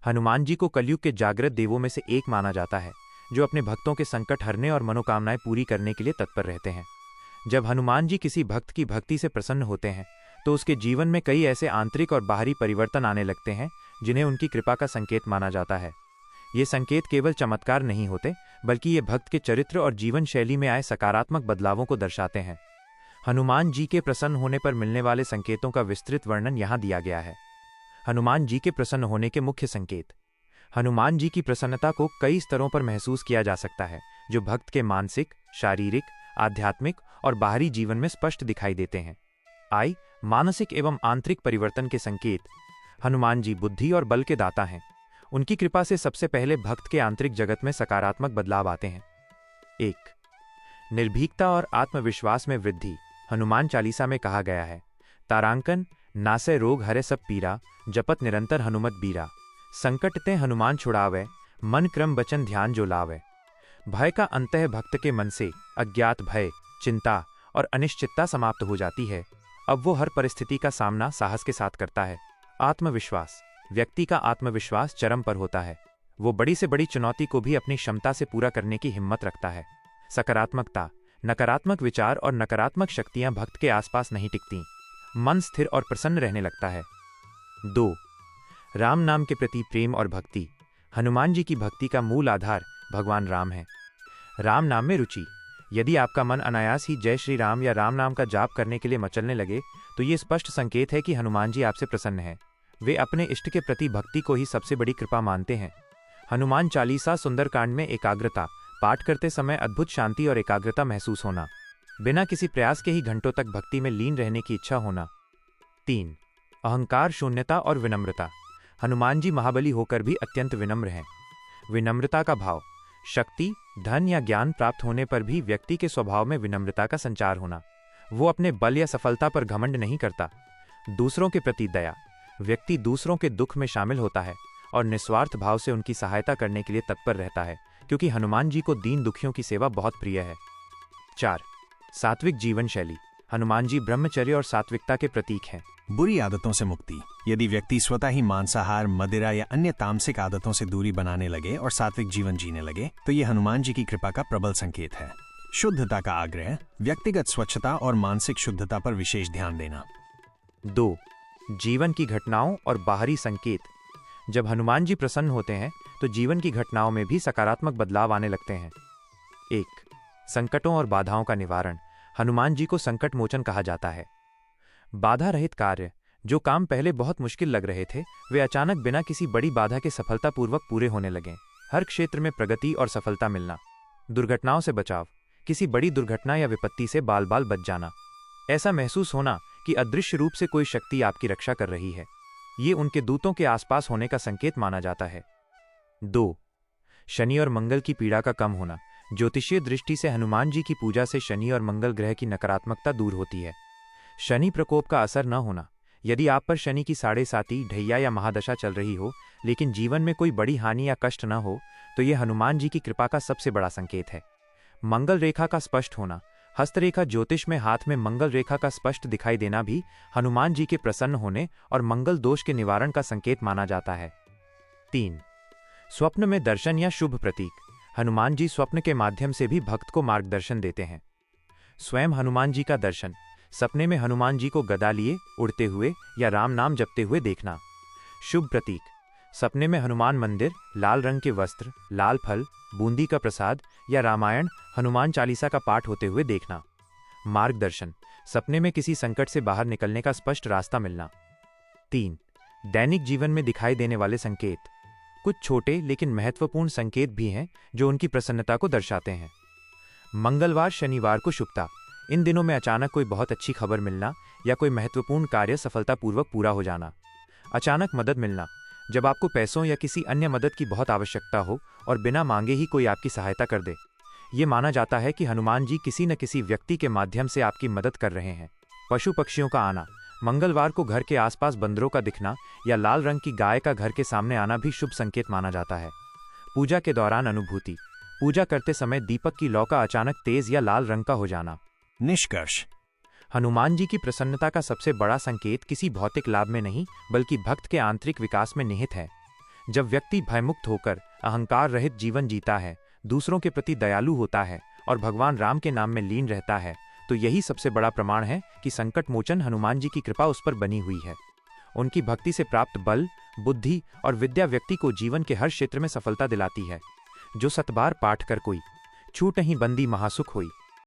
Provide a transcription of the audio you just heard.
हनुमान जी को कलयुग के जागृत देवों में से एक माना जाता है, जो अपने भक्तों के संकट हरने और मनोकामनाएं पूरी करने के लिए तत्पर रहते हैं। जब हनुमान जी किसी भक्त की भक्ति से प्रसन्न होते हैं तो उसके जीवन में कई ऐसे आंतरिक और बाहरी परिवर्तन आने लगते हैं जिन्हें उनकी कृपा का संकेत माना जाता है। ये संकेत केवल चमत्कार नहीं होते, बल्कि ये भक्त के चरित्र और जीवन शैली में आए सकारात्मक बदलावों को दर्शाते हैं। हनुमान जी के प्रसन्न होने पर मिलने वाले संकेतों का विस्तृत वर्णन यहाँ दिया गया है। हनुमान जी के प्रसन्न होने के मुख्य संकेत। हनुमान जी की प्रसन्नता को कई स्तरों पर महसूस किया जा सकता है, जो भक्त के मानसिक, शारीरिक, आध्यात्मिक और बाहरी जीवन में स्पष्ट दिखाई देते हैं। मानसिक एवं आंतरिक परिवर्तन के संकेत। हनुमान जी बुद्धि और बल के दाता हैं। उनकी कृपा से सबसे पहले भक्त के आंतरिक जगत में सकारात्मक बदलाव आते हैं। 1. निर्भीकता और आत्मविश्वास में वृद्धि। हनुमान चालीसा में कहा गया है, तारांकन नासै रोग हरे सब पीरा, जपत निरंतर हनुमत बीरा। संकट ते हनुमान छुड़ावे, मन क्रम बचन ध्यान जो लावे। भय का अंत है भक्त के मन से, अज्ञात भय, चिंता और अनिश्चितता समाप्त हो जाती है। अब वो हर परिस्थिति का सामना साहस के साथ करता है। आत्मविश्वास। व्यक्ति का आत्मविश्वास चरम पर होता है। वो बड़ी से बड़ी चुनौती को भी अपनी क्षमता से पूरा करने की हिम्मत रखता है। सकारात्मकता। नकारात्मक विचार और नकारात्मक शक्तियां भक्त के आसपास नहीं टिकती। मन स्थिर और प्रसन्न रहने लगता है। 2. राम नाम के प्रति प्रेम और भक्ति। हनुमान जी की भक्ति का मूल आधार भगवान राम है। राम नाम में रुचि। यदि आपका मन अनायास ही जय श्री राम या राम नाम का जाप करने के लिए मचलने लगे तो ये स्पष्ट संकेत है कि हनुमान जी आपसे प्रसन्न हैं। वे अपने इष्ट के प्रति भक्ति को ही सबसे बड़ी कृपा मानते हैं। हनुमान चालीसा सुंदरकांड में एकाग्रता। पाठ करते समय अद्भुत शांति और एकाग्रता महसूस होना। बिना किसी प्रयास के ही घंटों तक भक्ति में लीन रहने की इच्छा होना। 3. अहंकार शून्यता और विनम्रता। हनुमान जी महाबली होकर भी अत्यंत विनम्र हैं। विनम्रता का भाव। शक्ति, धन या ज्ञान प्राप्त होने पर भी व्यक्ति के स्वभाव में विनम्रता का संचार होना। वो अपने बल या सफलता पर घमंड नहीं करता। दूसरों के प्रति दया। व्यक्ति दूसरों के दुख में शामिल होता है और निस्वार्थ भाव से उनकी सहायता करने के लिए तत्पर रहता है, क्योंकि हनुमान जी को दीन दुखियों की सेवा बहुत प्रिय है। 4. सात्विक जीवन शैली। हनुमान जी ब्रह्मचर्य और सात्विकता के प्रतीक हैं। बुरी आदतों से मुक्ति। यदि व्यक्ति स्वतः ही मांसाहार, मदिरा या अन्य तामसिक आदतों से दूरी बनाने लगे और सात्विक जीवन जीने लगे तो ये हनुमान जी की कृपा का प्रबल संकेत है। शुद्धता का आग्रह। व्यक्तिगत स्वच्छता और मानसिक शुद्धता पर विशेष ध्यान देना। 2. जीवन की घटनाओं और बाहरी संकेत। जब हनुमान जी प्रसन्न होते हैं तो जीवन की घटनाओं में भी सकारात्मक बदलाव आने लगते हैं। 1. संकटों और बाधाओं का निवारण। हनुमान जी को संकट मोचन कहा जाता है। बाधा रहित कार्य। जो काम पहले बहुत मुश्किल लग रहे थे वे अचानक बिना किसी बड़ी बाधा के सफलतापूर्वक पूरे होने लगे। हर क्षेत्र में प्रगति और सफलता मिलना। दुर्घटनाओं से बचाव। किसी बड़ी दुर्घटना या विपत्ति से बाल बाल बच जाना। ऐसा महसूस होना कि अदृश्य रूप से कोई शक्ति आपकी रक्षा कर रही है। ये उनके दूतों के आसपास होने का संकेत माना जाता है। 2. शनि और मंगल की पीड़ा का कम होना। ज्योतिषीय दृष्टि से हनुमान जी की पूजा से शनि और मंगल ग्रह की नकारात्मकता दूर होती है। शनि प्रकोप का असर न होना। यदि आप पर शनि की 7.5 ढैया या महादशा चल रही हो लेकिन जीवन में कोई बड़ी हानि या कष्ट न हो तो यह हनुमान जी की कृपा का सबसे बड़ा संकेत है। मंगल रेखा का स्पष्ट होना। हस्तरेखा ज्योतिष में हाथ में मंगल रेखा का स्पष्ट दिखाई देना भी हनुमान जी के प्रसन्न होने और मंगल दोष के निवारण का संकेत माना जाता है। 3. स्वप्न में दर्शन या शुभ प्रतीक। हनुमान जी स्वप्न के माध्यम से भी भक्त को मार्गदर्शन देते हैं। स्वयं हनुमान जी का दर्शन। सपने में हनुमान जी को गदा लिए उड़ते हुए या राम नाम जपते हुए देखना। शुभ प्रतीक। सपने में हनुमान मंदिर, लाल रंग के वस्त्र, लाल फल, बूंदी का प्रसाद या रामायण हनुमान चालीसा का पाठ होते हुए देखना। मार्गदर्शन। सपने में किसी संकट से बाहर निकलने का स्पष्ट रास्ता मिलना। 3. दैनिक जीवन में दिखाई देने वाले संकेत। कुछ छोटे लेकिन महत्वपूर्ण संकेत भी हैं जो उनकी प्रसन्नता को दर्शाते हैं। मंगलवार शनिवार को शुभता। इन दिनों में अचानक कोई बहुत अच्छी खबर मिलना या कोई महत्वपूर्ण कार्य सफलतापूर्वक पूरा हो जाना। अचानक मदद मिलना। जब आपको पैसों या किसी अन्य मदद की बहुत आवश्यकता हो और बिना मांगे ही कोई आपकी सहायता कर दे। ये माना जाता है कि हनुमान जी किसी न किसी व्यक्ति के माध्यम से आपकी मदद कर रहे हैं। पशु पक्षियों का आना। मंगलवार को घर के आसपास बंदरों का दिखना या लाल रंग की गाय का घर के सामने आना भी शुभ संकेत माना जाता है। पूजा के दौरान अनुभूति। पूजा करते समय दीपक की लौ का अचानक तेज या लाल रंग का हो जाना। निष्कर्ष। हनुमान जी की प्रसन्नता का सबसे बड़ा संकेत किसी भौतिक लाभ में नहीं बल्कि भक्त के आंतरिक विकास में निहित है। जब व्यक्ति भयमुक्त होकर अहंकार रहित जीवन जीता है, दूसरों के प्रति दयालु होता है और भगवान राम के नाम में लीन रहता है, तो यही सबसे बड़ा प्रमाण है कि संकट मोचन हनुमान जी की कृपा उस पर बनी हुई है। उनकी भक्ति से प्राप्त बल, बुद्धि और विद्या व्यक्ति को जीवन के हर क्षेत्र में सफलता दिलाती है। जो 7 बार पाठ कर कोई छूट नहीं बंदी महासुख हुई।